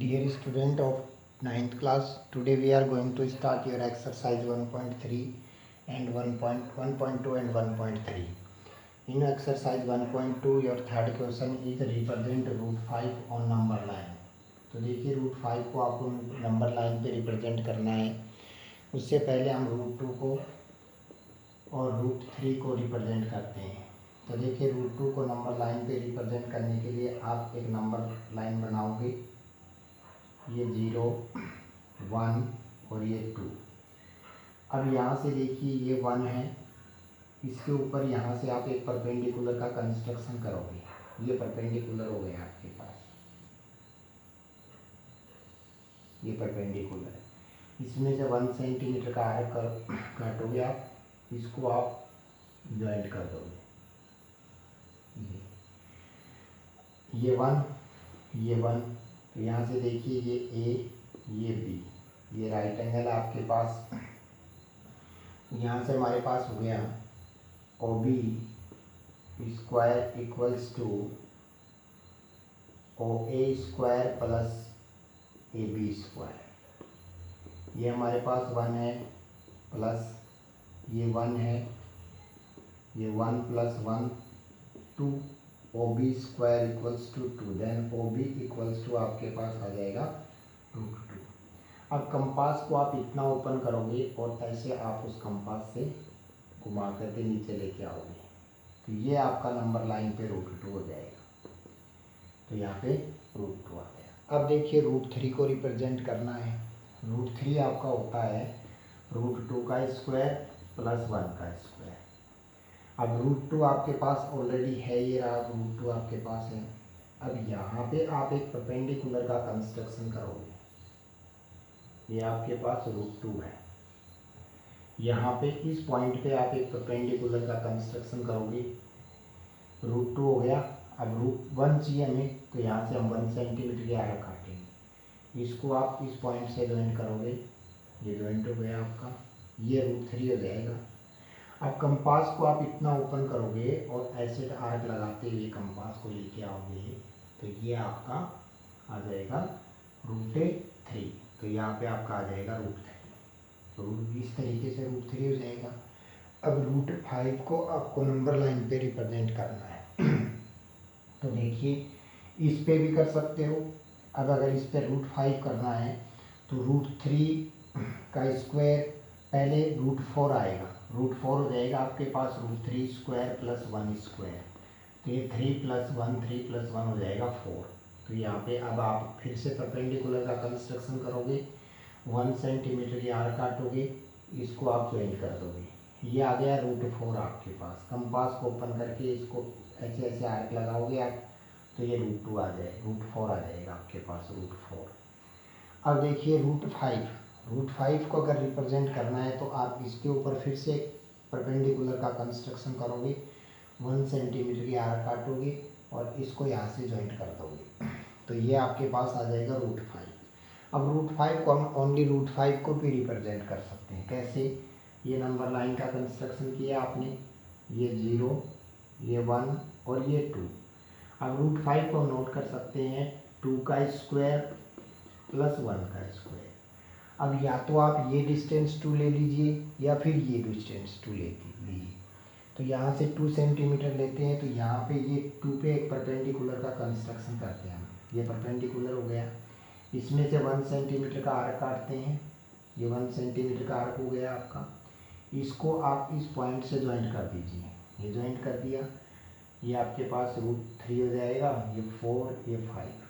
Dear student of 9th class, today we are going to start your exercise 1.3 and 1.1.2 and 1.3. In exercise 1.2 your third question is represent root 5 on number line. तो देखिए root 5 को आपको number line पे represent करना है। उससे पहले हम रूट 2 को और रूट 3 को रिप्रेजेंट करते हैं। तो देखिए रूट 2 को नंबर लाइन पे रिप्रेजेंट करने के लिए आप एक नंबर लाइन बनाओगे, ये 0, 1 और ये 2। अब यहाँ से देखिए ये 1 है, इसके ऊपर यहाँ से आप एक परपेंडिकुलर का कंस्ट्रक्शन करोगे। ये परपेंडिकुलर हो गया आपके पास, ये परपेंडिकुलर है। इसमें से 1 सेंटीमीटर का आर्क काटोगे आप, इसको आप ज्वाइंट कर दोगे। ये 1, ये 1, तो यहाँ से देखिए ये ए, ये बी, ये राइट एंगल है आपके पास। यहाँ से हमारे पास हो गया O B square equals to O A square plus A B square. ये हमारे पास 1 है प्लस ये 1 है, ये 1 plus 1 2, O B square equals to 2, then O B equals to आपके पास आ जाएगा रूट 2। अब कंपास को आप इतना ओपन करोगे और ऐसे आप उस कंपास से घुमा करके नीचे लेके आओगे, तो ये आपका नंबर लाइन पे रूट 2 हो जाएगा। तो यहाँ पे रूट 2 आ गया। अब देखिए रूट 3 को रिप्रेजेंट करना है। रूट 3 आपका होता है रूट 2 का स्क्वायर प्लस 1 का स्क्वायर। अब रूट 2 आपके पास ऑलरेडी है, ये रहा रूट 2 आपके पास है। अब यहाँ पे आप एक परपेंडिकुलर का कंस्ट्रक्शन करोगे, ये आपके पास रूट 2 है। यहाँ पे इस पॉइंट पे आप एक परपेंडिकुलर का कंस्ट्रक्शन करोगे, रूट 2 हो गया। अब रूट 1 चाहिए हमें, तो यहाँ से हम 1 सेंटीमीटर की आर्क काटेंगे, इसको आप इस पॉइंट से ज्वाइंट करोगे, ये ज्वाइंट हो गया आपका, ये रूट 3 हो जाएगा। अब कंपास को आप इतना ओपन करोगे और ऐसे आर्क लगाते हुए कंपास को लेके आओगे, तो ये आपका आ जाएगा रूट 3। तो यहाँ पे आपका आ जाएगा रूट 3। तो इस तरीके से रूट 3 हो जाएगा। अब रूट 5 को आपको नंबर लाइन पे रिप्रेजेंट करना है। तो देखिए इस पे भी कर सकते हो। अब अगर इस पे रूट 5 करना है तो रूट 3 का स्क्वायर पहले रूट 4 आएगा, रूट 4 हो जाएगा आपके पास रूट 3 स्क्वायर प्लस 1 स्क्वायर। तो ये 3 प्लस 1 3 प्लस 1 हो जाएगा 4। तो यहाँ पे अब आप फिर से परपेंडिकुलर का कंस्ट्रक्शन करोगे, 1 सेंटीमीटर की आर्क काटोगे, इसको आप ज्वाइंट कर दोगे, ये आ गया रूट 4 आपके पास। कंपास को ओपन करके इसको ऐसे ऐसे आर्क लगाओगे आप, तो ये रूट 2 आ जाए, रूट 4 आ जाएगा आपके पास, रूट 4। अब देखिए रूट 5 को अगर रिप्रेजेंट करना है तो आप इसके ऊपर फिर से परपेंडिकुलर का कंस्ट्रक्शन करोगे, 1 सेंटीमीटर की आर्क काटोगे और इसको यहाँ से ज्वाइंट कर दोगे, तो ये आपके पास आ जाएगा रूट 5। अब रूट 5 को हम ओनली रूट 5 को भी रिप्रेजेंट कर सकते हैं। कैसे? ये नंबर लाइन का कंस्ट्रक्शन किया आपने, ये 0, ये 1 और ये 2। अब रूट 5 को हम नोट कर सकते हैं 2 का स्क्वायर प्लस 1 का स्क्वायर। अब या तो आप ये डिस्टेंस 2 ले लीजिए या फिर ये डिस्टेंस 2 ले लीजिए। तो यहाँ से 2 सेंटीमीटर लेते हैं, तो यहाँ पे ये 2 पे एक परपेंडिकुलर का कंस्ट्रक्शन करते हैं हम, ये परपेंडिकुलर हो गया। इसमें से 1 सेंटीमीटर का आर्क काटते हैं, ये 1 सेंटीमीटर का आर्क हो गया आपका। इसको आप इस पॉइंट से ज्वाइंट कर दीजिए, ये ज्वाइंट कर दिया, ये आपके पास रूट 3 हो जाएगा, ये 4 ये 5।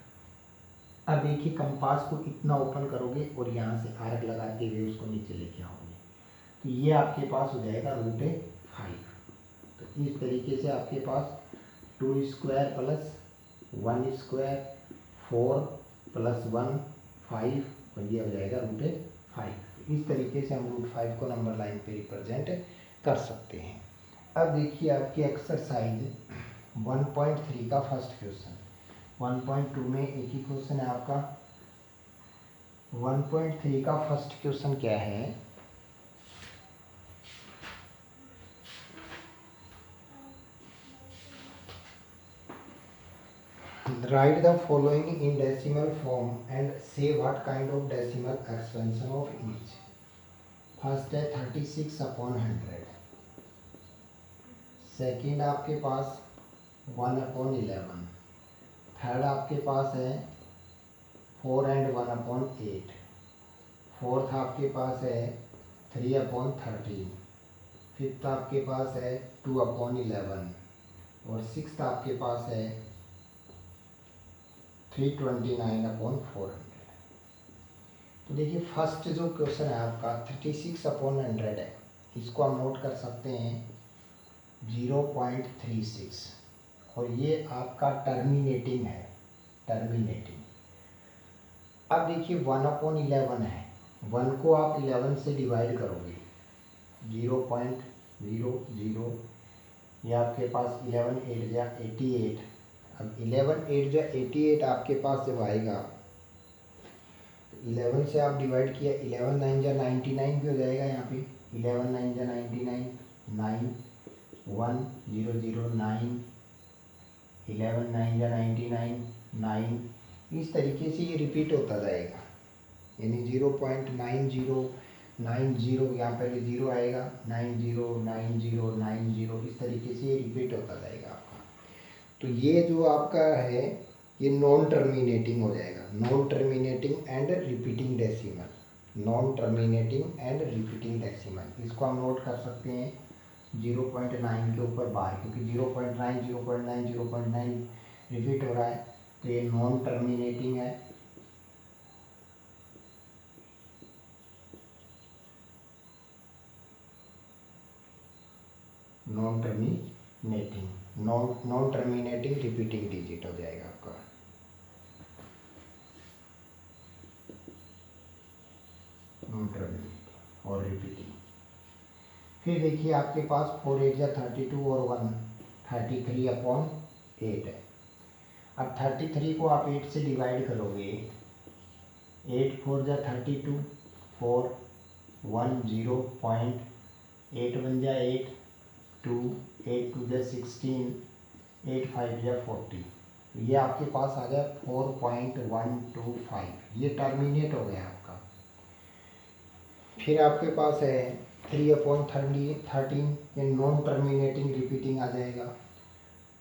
अब देखिए कंपास को इतना ओपन करोगे और यहाँ से आर्क लगाते हुए उसको नीचे लेके आओगे, तो ये आपके पास हो जाएगा रूट 5। तो इस तरीके से आपके पास 2 स्क्वायर प्लस 1 स्क्वायर 4 प्लस 1 5 और ये हो जाएगा रूट 5। इस तरीके से हम रूट 5 को नंबर लाइन पे रिप्रेजेंट कर सकते हैं। अब देखिए आपकी एक्सरसाइज 1.3 का फर्स्ट क्वेश्चन। 1.2 में एक ही क्वेश्चन है आपका। 1.3 का फर्स्ट क्वेश्चन क्या है? Write the following in decimal form and say what kind of decimal expansion of each. First है 36/100, सेकंड आपके पास 1/11, थर्ड आपके पास है 4 and 1/8, फोर्थ आपके पास है 3/13, फिफ्थ आपके पास है 2/11 और सिक्स्थ आपके पास है 329/400। तो देखिए फर्स्ट जो क्वेश्चन है आपका 36/100 है, इसको हम नोट कर सकते हैं 0.36 और ये आपका टर्मिनेटिंग है, टर्मिनेटिंग। अब देखिए 1/11 है, 1 को आप 11 से डिवाइड करोगे 0.00, ये आपके पास 11 8 या 88। अब 11 8 या 88 आपके पास जब आएगा 11 से आप डिवाइड किया, 11 9 या 99 भी हो जाएगा यहाँ पे, 11 9 या 99, 9 1 0 0 9, 11 9 या 99 9, इस तरीके से ये रिपीट होता जाएगा, यानी 0.9090 यहाँ पर 0 आएगा, 90 90 90, इस तरीके से ये रिपीट होता जाएगा आपका। तो ये जो आपका है ये नॉन टर्मिनेटिंग हो जाएगा, non terminating and repeating decimal, non terminating and repeating decimal. इसको हम नोट कर सकते हैं 0.9 के ऊपर बार, क्योंकि 0.9 0.9 0.9 रिपीट हो रहा है, तो ये नॉन टर्मिनेटिंग है। Non terminating, non terminating repeating digit हो जाएगा आपका। नॉन टर्मिनेटिंग और रिपीटिंग। फिर देखिए आपके पास 4 8 या 32 और 1 33/8 है। अब 33 को आप 8 से डिवाइड करोगे, 8 4 या 32, 4 1 0.8 1 या 8 2 8 2 या 16, 8 5 या 40, ये आपके पास आ गया 4.125, ये टर्मिनेट हो गया आपका। फिर आपके पास है 3/13, ये नॉन टर्मिनेटिंग रिपीटिंग आ जाएगा,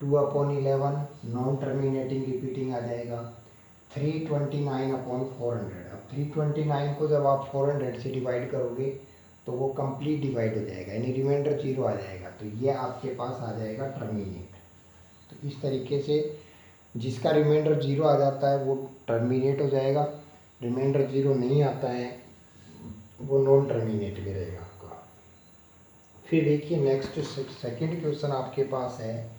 2/11 नॉन टर्मिनेटिंग रिपीटिंग आ जाएगा, 329/400। अब 329 को जब आप 400 से डिवाइड करोगे तो वो कंप्लीट डिवाइड हो जाएगा, यानी रिमाइंडर 0 आ जाएगा, तो ये आपके पास आ जाएगा टर्मिनेट। तो इस तरीके से जिसका रिमाइंडर 0 आ जाता है वो टर्मिनेट हो जाएगा, रिमाइंडर 0 नहीं आता है वो नॉन टर्मिनेट में रहेगा आपका। फिर देखिए नेक्स्ट सेकंड क्वेश्चन आपके पास है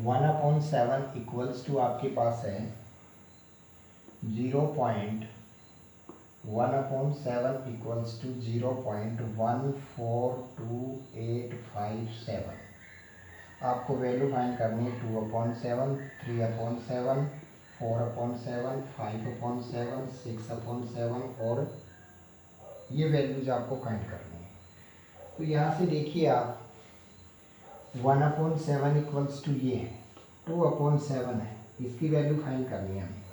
1/7 इक्वल्स टू आपके पास है 1/7 इक्वल्स टू 0.142857। आपको वैल्यू फाइंड करनी है 2/7, 3/7, 4/7, 5/7, 6/7 और ये वैल्यूज आपको फाइंड करनी है। तो यहाँ से देखिए आप 1/7 इक्वल्स टू ये है, 2/7 है, इसकी वैल्यू फाइंड करनी है हमें।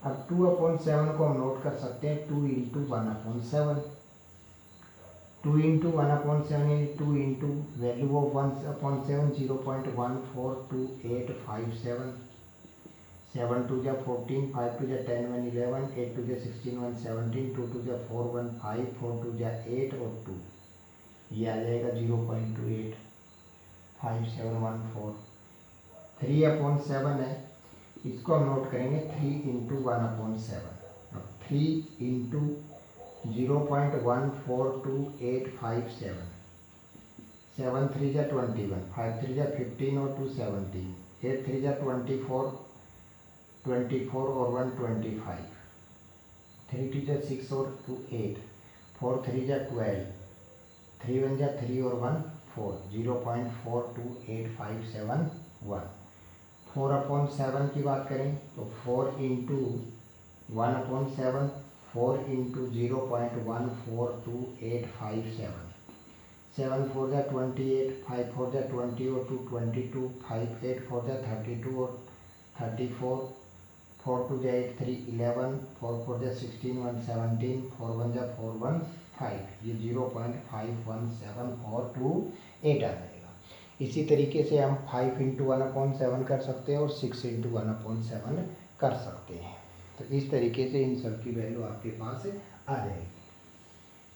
अब 2/7 को हम नोट कर सकते हैं 2 × 1/7, 2 × 1/7 यानी 2 × वैल्यू ऑफ 1/7 0.142857, 7 2 या 14, 5 2 या 10 1 11, 8 2 या 16 1 17, 2 2 या 4 1 5, 4 2 या 8 और 2, ये आ जाएगा 0.285714। 3/7 है, इसको हम नोट करेंगे 3 × 1/7। अब 3 × 0.142857, 7 3 या 21, 5 3 या 15 और 2 17, 8 3 या 24 और 1 25, 3 2 या 6 और 2 8, 4 3 या 12, 3 1 या 3 और 1 4, 0.428571। 4/7 की बात करें तो 4 × 1/7, 4 × 0.142857, 7 4 या 28, 5 4 या 20 और 2 22, 5 8 4 या 32 और 34, 4 टू जा 8 3 11, 4 4 जा 16 1 17, 4 1 जा 4 1 5, ये 0.517 और 2 8 आ जाएगा। इसी तरीके से हम 5 इंटू 1/7 कर सकते हैं और 6 इंटू 1/7 कर सकते हैं। तो इस तरीके से इन सब की वैल्यू आपके पास आ जाएगी।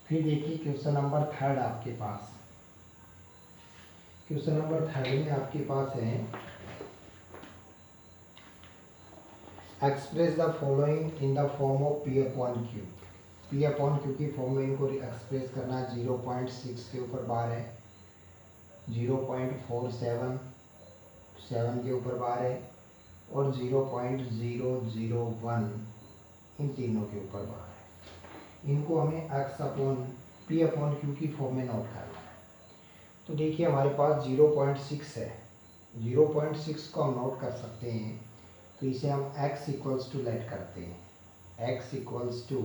फिर देखिए क्वेश्चन नंबर 3 आपके पास, क्वेश्चन नंबर 3 में आपके पास है express the following in the form of P/Q। P/Q की फॉर्म में इनको एक्सप्रेस करना है। 0.6 के ऊपर बार है, 0.47 7 के ऊपर बार है और 0.001 इन तीनों के ऊपर बार है। इनको हमें P/Q की फॉर्म में नोट करना है। तो देखिए हमारे पास 0.6 है, 0.6 को हम नोट कर सकते हैं। तो इसे हम x इक्वल्स टू लेट करते हैं, x इक्वल्स टू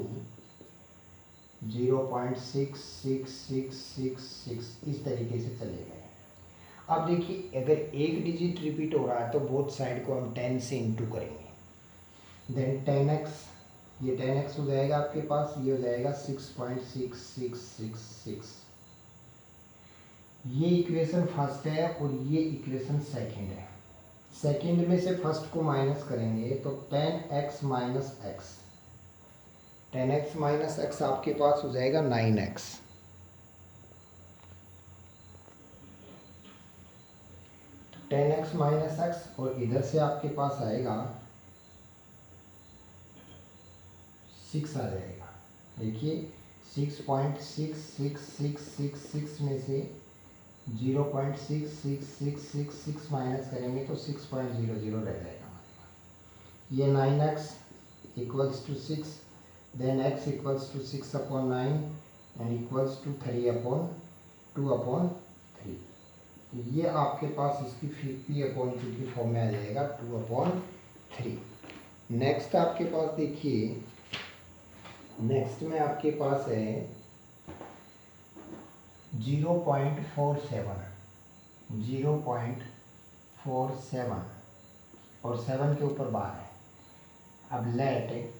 0.66666 इस तरीके से चले गए। अब देखिए अगर एक डिजिट रिपीट हो रहा है तो बोथ साइड को हम 10 से इंटू करेंगे। देन 10x, ये 10x हो जाएगा आपके पास, ये हो जाएगा 6.6666। ये इक्वेशन फर्स्ट है और ये इक्वेशन सेकंड है। सेकंड में से फर्स्ट को माइनस करेंगे तो 10x minus x, 10x minus x आपके पास हो जाएगा 9x। तो 10x माइनस एक्स और इधर से आपके पास आएगा 6 आ जाएगा। देखिए 6.66666 में से 0.66666 माइनस करेंगे तो 6.00 रह जाएगा हमारे पास। ये 9x equals to 6, then x equals to 6/9 and equals to 3/2/3। ये आपके पास इसकी P/Q की फॉर्म में आ जाएगा 2/3। नेक्स्ट आपके पास देखिए, नेक्स्ट में आपके पास है 0.47 और 7 के ऊपर बार है। अब लेट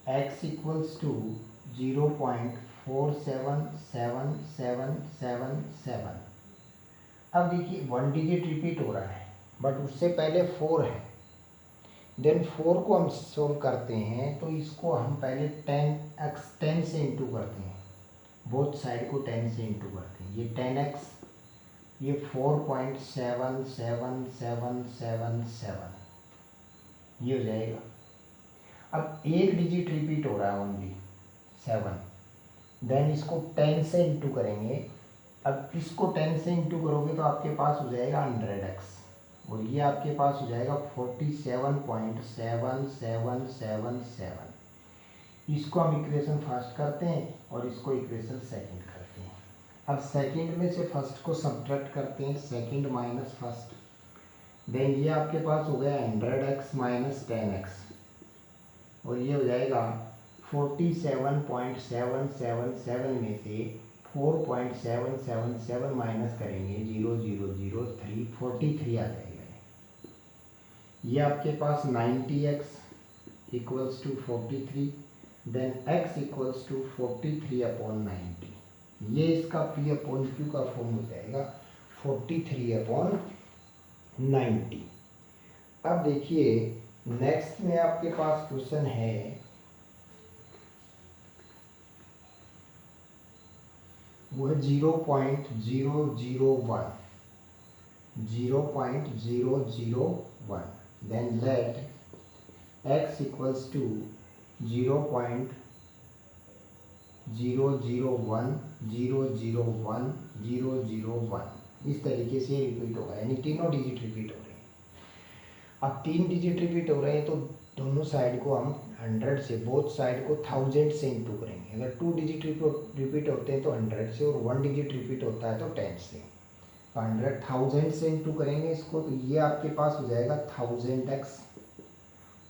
x इक्वल्स टू 0.477777। अब देखिए 1 डिजिट रिपीट हो रहा है बट उससे पहले 4 है। देन 4 को हम सोल्व करते हैं तो इसको हम पहले 10 से इंटू करते हैं, बोथ साइड को 10 से इंटू करते हैं। ये 10x, ये 4.77777 ये हो जाएगा। अब एक डिजिट रिपीट हो रहा है ओनली 7, देन इसको 10 से इंटू करेंगे। अब इसको 10 से इंटू करोगे तो आपके पास हो जाएगा 100x और ये आपके पास हो जाएगा 47.7777। इसको हम इक्वेशन फर्स्ट करते हैं और इसको इक्वेशन सेकंड करते हैं। अब सेकंड में से फर्स्ट को सब्ट्रैक्ट करते हैं, सेकंड माइनस फर्स्ट। देन ये आपके पास हो गया 100x माइनस 10x और ये हो जाएगा 47.777 में से 4.777 माइनस करेंगे 0003, 43 आ जाएगा। ये आपके पास 90x equals to 43, then x equals to 43/90। ये इसका P/Q का फॉर्म हो जाएगा 43/90। अब देखिए नेक्स्ट में आपके पास क्वेश्चन है वो है 0.001, then let x equals to 0.001001001 इस तरीके से रिपीट होगा, यानी तीनों डिजिट रिपीट हो रहे हैं। अब 3 डिजिट रिपीट हो रहे हैं तो दोनों साइड को हम 100 से, बोथ साइड को 1000 से इंटू करेंगे। अगर 2 डिजिट रिपीट होते हैं तो 100 से और 1 डिजिट रिपीट होता है तो 10 से। तो 1000 से इंटू करेंगे इसको तो ये आपके पास हो जाएगा 1000x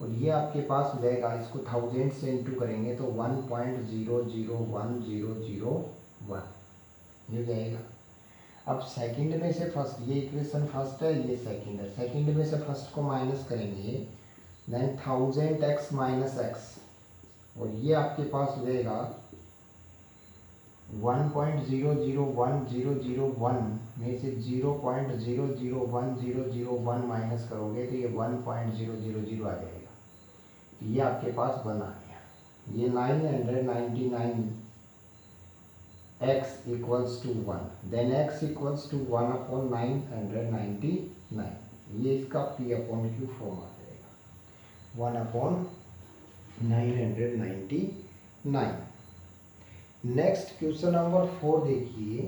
और ये आपके पास हो जाएगा, इसको 1000 से इंटू करेंगे तो 1.001001 ये जाएगा। अब सेकंड में से फर्स्ट, ये इक्वेशन फर्स्ट है, ये सेकंड है, सेकंड में से फर्स्ट को माइनस करेंगे, देन 1000x माइनस एक्स, और ये आपके पास हो जाएगा 1.001001 में से 0.001001 माइनस करोगे तो ये 1.000 आ जाएगा। ये आपके पास 1 आ गया। ये 999 x equals to 1, then x equals to 1/999। ये इसका p/q फॉर्म आ जाएगा, 1/999। नेक्स्ट क्वेश्चन नंबर 4 देखिए।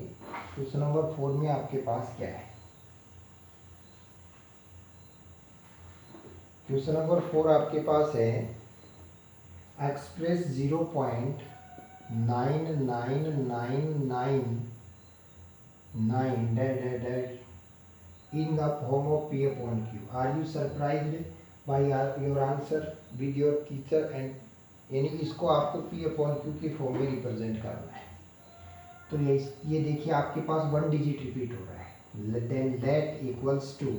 क्वेश्चन नंबर 4 में आपके पास क्या है? क्वेश्चन नंबर 4 आपके पास है express 0.99999 in the form of p/q. Are you surprised by your answer with your teacher? and यानी इसको आपको p/q की फॉर्म में रिप्रेजेंट करना है। तो ये देखिए आपके पास 1 डिजिट रिपीट हो रहा है, then let equals to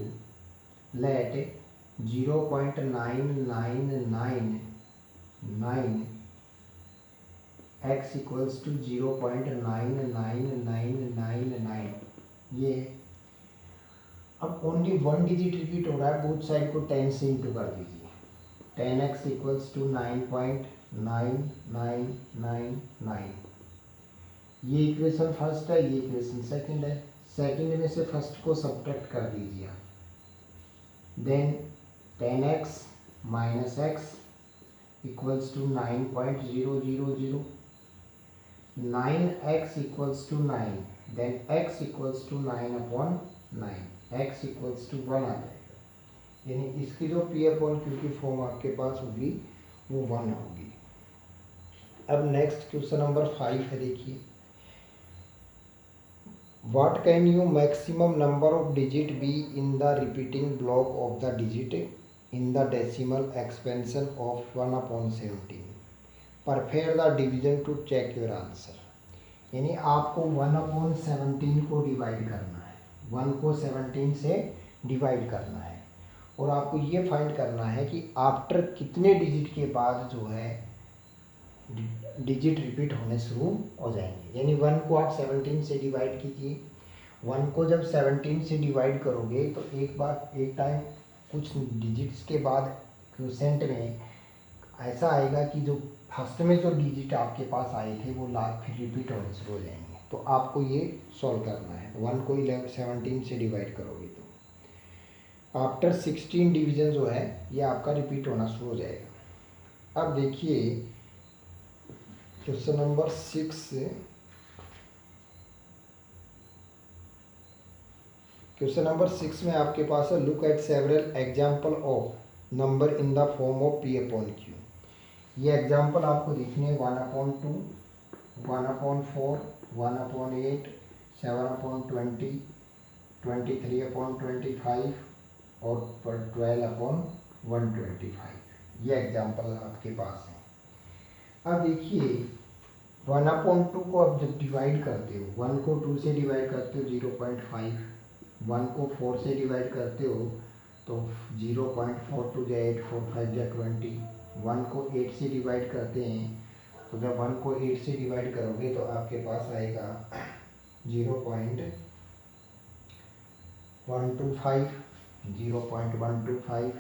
let 0.999 x equals to 0.99999। ये अब ओनली 1 डिजिट रिपीट हो रहा है, बोथ साइड को 10 से इंटू कर दीजिए, 10x इक्वल्स टू 9.9999। ये इक्वेशन फर्स्ट है, ये इक्वेशन सेकंड है। सेकंड में से फर्स्ट को सब्ट्रैक्ट कर दीजिए, then 10x minus x equals to 9.000, 9x equals to 9, then x equals to 9/9, x equals to 1 आ जाएगा। यानी इसकी जो p/q की फॉर्म आपके पास होगी वो 1 होगी। अब नेक्स्ट क्वेश्चन नंबर 5 है, देखिए What can you maximum number of digit be in the repeating block of the digit in the decimal expansion of 1/17? Perform the division to check your answer. यानी आपको 1/17 को डिवाइड करना है, 1 को 17 से divide करना है, और आपको ये फाइंड करना है कि आफ्टर कितने डिजिट के बाद जो है डिजिट रिपीट होने शुरू हो जाएंगे। यानी 1 को आप 17 से डिवाइड कीजिए, 1 को जब 17 से डिवाइड करोगे तो एक टाइम कुछ डिजिट्स के बाद क्वोशेंट में ऐसा आएगा कि जो फर्स्ट में जो डिजिट आपके पास आए थे वो लास्ट फिर रिपीट होने शुरू हो जाएंगे। तो आपको ये सॉल्व करना है, 1 को 17 से डिवाइड करोगे तो आफ्टर 16 डिवीजन जो है ये आपका रिपीट होना शुरू हो जाएगा। अब देखिए क्वेश्चन नंबर 6, क्वेश्चन नंबर 6 में आपके पास है look at several example of number in the form of p/q। ये एग्जाम्पल आपको देखने हैं 1/2, 1/4, 1/8, 7/20, 23/25 और 12/125। ये एग्जाम्पल आपके पास है। अब देखिए 1/2 को आप जब डिवाइड करते हो, 1 को 2 से डिवाइड करते हो 0.5, 1 को 4 से डिवाइड करते हो तो 0.42 या 8, 4, 5 या 20, 1 को 8 से डिवाइड करते हैं तो जब 1 को 8 से डिवाइड करोगे तो आपके पास आएगा 0.125, 0.125।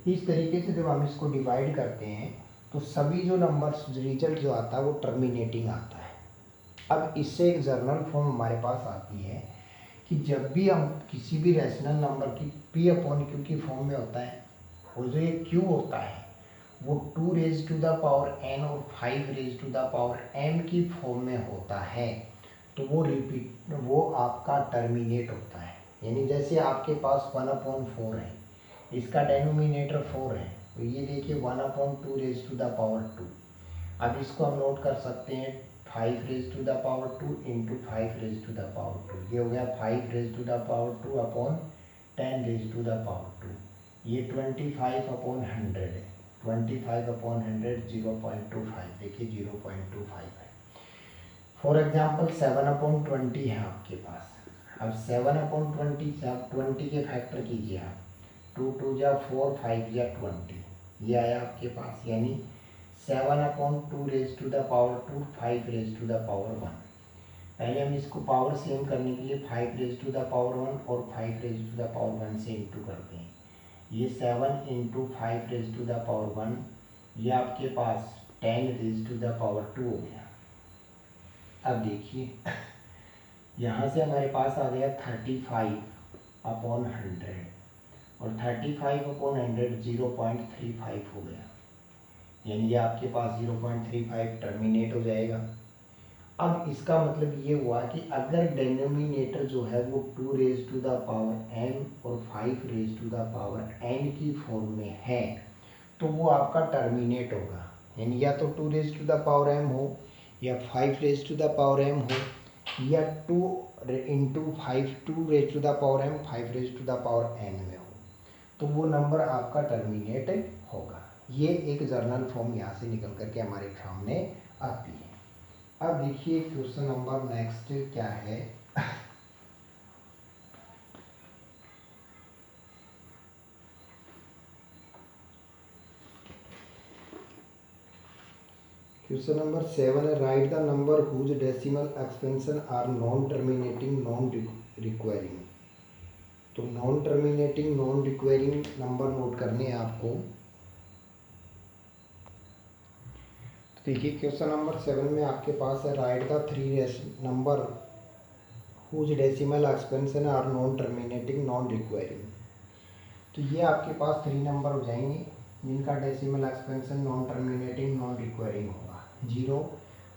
इस तरीके से जब हम इसको डिवाइड करते हैं तो सभी जो नंबर्स रिजल्ट जो आता है वो टर्मिनेटिंग आता है। अब इससे एक जर्नल फॉर्म हमारे पास आती है कि जब भी हम किसी भी रैशनल नंबर की p/q की फॉर्म में होता है और जो ये q होता है वो 2 raise to the power n और 5 raise to the power m की फॉर्म में होता है तो वो आपका टर्मिनेट होता है। यानी जैसे आपके पास 1/4 है, इसका डेनोमिनेटर 4 है, तो ये देखिए 1/2 रेज़ टू द पावर 2। अब इसको हम नोट कर सकते हैं 5 raise to the power 2 into 5 raise to the power 2। ये हो गया 5 raise to the power 2 upon 10 raise to the power 2। ये 25/100 है, 25/100 0.25, देखिए 0.25 है। फॉर एग्जाम्पल 7/20 है आपके पास। अब 7/20 से आप 20 के फैक्टर कीजिए आप, 2 2 जा 4, 5 जा 20, ये आया आपके पास, यानी 7/2 raise to the power 2, 5 raise to the power 1। पहले हम इसको पावर सेम करने के लिए 5 रेज टू द पावर 1 और 5 रेज टू द पावर 1 से इंटू करते हैं। ये 7 into 5 raise to the power 1, ये आपके पास 10 रेज टू द पावर 2 हो गया। अब देखिए यहाँ से हमारे पास आ गया 35/100 और 35/100 0.35 हो गया, यानी ये आपके पास 0.35 टर्मिनेट हो जाएगा। अब इसका मतलब ये हुआ कि अगर डेनोमिनेटर जो है वो 2 raise to the power m और 5 raise to the power n की फॉर्म में है तो वो आपका टर्मिनेट होगा, यानी या तो 2 raise to the power m हो या 5 raise to the power m हो या 2 into 5 2 raise to the power m 5 raise to the power n में हो, तो वो नंबर आपका टर्मिनेट होगा। ये एक जर्नल फॉर्म यहाँ से निकल करके हमारे सामने आती है। अब देखिए क्वेश्चन नंबर नेक्स्ट क्या है। क्वेश्चन नंबर 7 है, write the number whose decimal expansion are non terminating non recurring. तो non terminating non recurring number note करने हैं आपको। देखिए क्वेश्चन नंबर 7 में आपके पास है, write the 3 number whose decimal expansion are non terminating non recurring. तो ये आपके पास 3 नंबर हो जाएंगे जिनका decimal expansion non terminating non recurring होगा। 0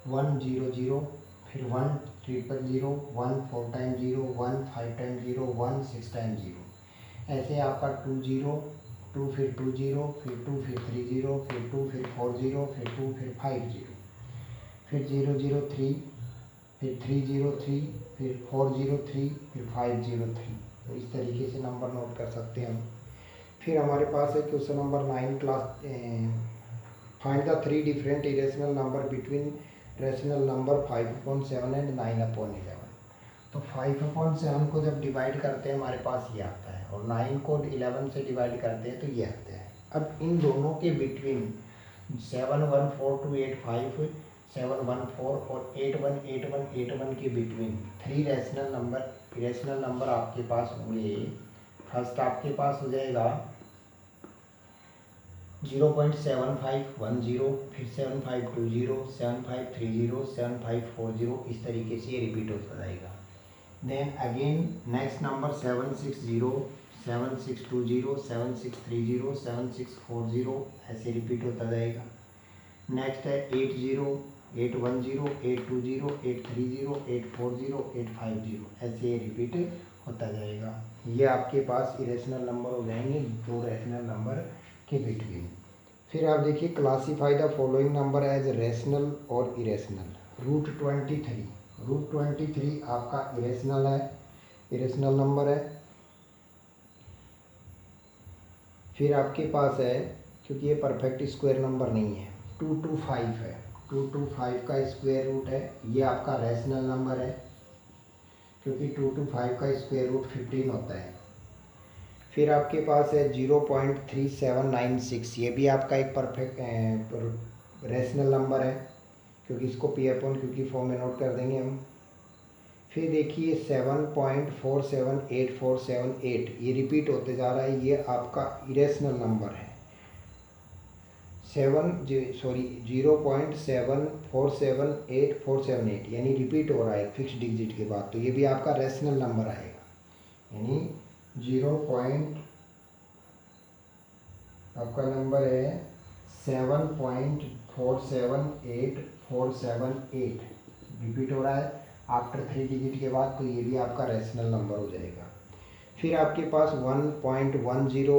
1 0 0, फिर 1 0 0 1 4 टाइम 0 1 5 टाइम 0 1 6 टाइम 0, ऐसे आपका 2 0 2 फिर 2 0 फिर 2 फिर 3 0 फिर 2 फिर 4 0 फिर 2 फिर 5 0, फिर 0 0 3 फिर 3 0 3 फिर 4 0 3 फिर 5 0 3। तो इस तरीके से नंबर नोट कर सकते हैं हम। फिर हमारे पास है question number 9 class, find the 3 different irrational number between rational number 5/7 and 9/11। तो 5/7 को जब डिवाइड करते हैं हमारे पास ये आता है और 9 को 11 से डिवाइड करते हैं तो ये आता है। अब इन दोनों के बिटवीन 71428 714 और 818181 के बिटवीन 3 रेशनल नंबर आपके पास होंगे। फर्स्ट आपके पास हो जाएगा 0.7510, फिर 7520 7530 7540, इस तरीके से ये रिपीट होता जाएगा। देन अगेन नेक्स्ट नंबर 760 7620 7630 7640, ऐसे रिपीट होता जाएगा। नेक्स्ट है 80 810 820 830 840 850, ऐसे ये रिपीट होता जाएगा। ये आपके पास इरेशनल नंबर हो जाएंगे 2 रेशनल नंबर के बिटवीन। फिर आप देखिए, classify the following number as rational और इरेशनल। रूट 23 आपका इरेशनल है, इरेशनल नंबर है। फिर आपके पास है, क्योंकि ये परफेक्ट स्क्वायर नंबर नहीं है, 225 है, 225 का स्क्वायर रूट है, ये आपका रेशनल नंबर है क्योंकि 225 का स्क्वायर रूट 15 होता है। फिर आपके पास है 0.3796, ये भी आपका एक परफेक्ट रेशनल नंबर है क्योंकि इसको P/Q की फॉर्म में नोट कर देंगे हम। फिर देखिए 7.478478, ये रिपीट होते जा रहा है, ये आपका इरेशनल नंबर है। 0.747848, यानी रिपीट हो रहा है फिक्स डिजिट के बाद, तो ये भी आपका रेशनल नंबर आएगा। यानी 0. आपका नंबर है 7.478478, रिपीट हो रहा है आफ्टर 3 डिजिट के बाद, तो ये भी आपका रेशनल नंबर हो जाएगा। फिर आपके पास 1.10 120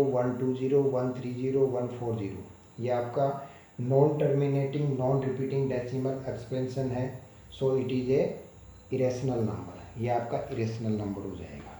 130 140, ये आपका non terminating non repeating decimal expansion है, so it is a irrational number, ये आपका इरेशनल नंबर हो जाएगा।